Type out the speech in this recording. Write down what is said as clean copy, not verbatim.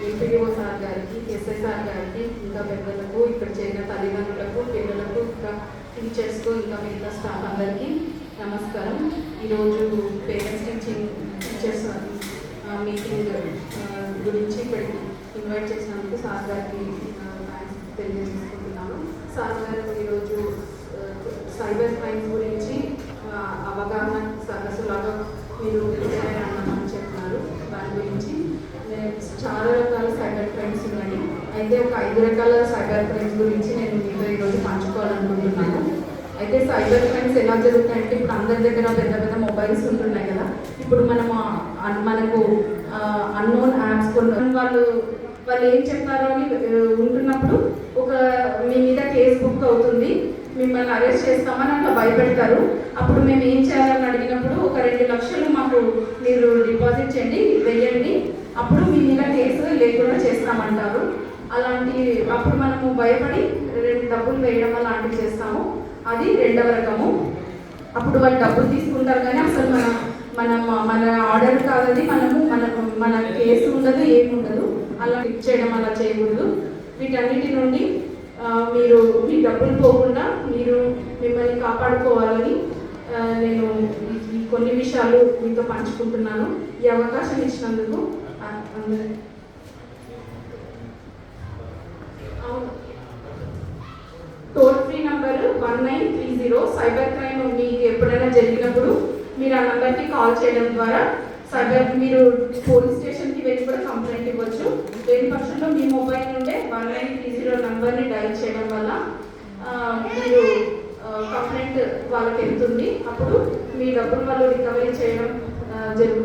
MPDO sir గారికి, SI sir గారికి, ఇంకా పెద్దలకు, ఇక్కడ చేరిన తల్లిదండ్రులకు, పిల్లలకు, ఇంకా టీచర్స్కు, ఇంకా మిగతా స్టాఫ్ అందరికీ నమస్కారం. ఈరోజు పేరెంట్స్ టీచర్స్ మీటింగ్ గురించి ఇక్కడికి ఇన్వైట్ చేసినందుకు సార్ గారికి థ్యాంక్స్ తెలియజేసుకుంటున్నాను. సార్ గారు ఈరోజు సైబర్ క్రైమ్స్ గురించి అవగాహన సదస్సులాగా మీరు అన్నామని చెప్తున్నారు. దాని గురించి చాలా రకాల సైబర్ క్రైమ్స్ ఉన్నాయి. అయితే ఒక 5 రకాల సైబర్ క్రైమ్స్ గురించి నేను మీతో ఈరోజు పంచుకోవాలనుకుంటున్నాను. అయితే సైబర్ క్రైమ్స్ ఎలా జరుగుతాయంటే, ఇప్పుడు అందరి దగ్గర పెద్ద పెద్ద మొబైల్స్ ఉంటున్నాయి కదా. ఇప్పుడు మనకు అన్నోన్ యాప్స్ కొన్ని వాళ్ళు ఏం చెప్తారో అని ఉంటున్నప్పుడు మీ మీద కేసు బుక్ అవుతుంది, మిమ్మల్ని అరెస్ట్ చేస్తామని అట్లా భయపెడతారు. అప్పుడు మేము ఏం చేయాలని అడిగినప్పుడు, ఒక 2 లక్షలు మాకు మీరు డిపాజిట్ చేయండి, వెయ్యండి, అప్పుడు మీ మీద కేసు లేకుండా చేస్తామంటారు. అప్పుడు మనము భయపడి 2 డబ్బులు వేయడం అలాంటివి చేస్తాము. అది 2వ రకము. అప్పుడు వాళ్ళు డబ్బులు తీసుకుంటారు కానీ అసలు మన ఆర్డర్ కాదని మన కేసు ఉండదు, ఏముండదు. అలా క్లిక్ చేయడం అలా చేయకూడదు. వీటన్నిటి నుండి మీరు మీ డబ్బులు పోకుండా మిమ్మల్ని కాపాడుకోవాలని నేను కొన్ని విషయాలు మీతో పంచుకుంటున్నాను. ఈ అవకాశం ఇచ్చినందుకు toll free number 1930. Cyber crime మీకు ఎప్పుడైనా జరిగినప్పుడు మీరు ఆ నంబర్కి కాల్ చేయడం ద్వారా మీరు పోలీస్ స్టేషన్కి వెళ్ళి కూడా కంప్లైంట్ ఇవ్వచ్చు. లేని పక్షంలో మీ మొబైల్ నుండే 1930 నంబర్ని డయల్ చేయడం వల్ల మీరు కంప్లైంట్ వాళ్ళకి వెళ్తుంది. అప్పుడు మీ డబ్బులు వాళ్ళు రికవరీ చేయడం జరుగుతుంది.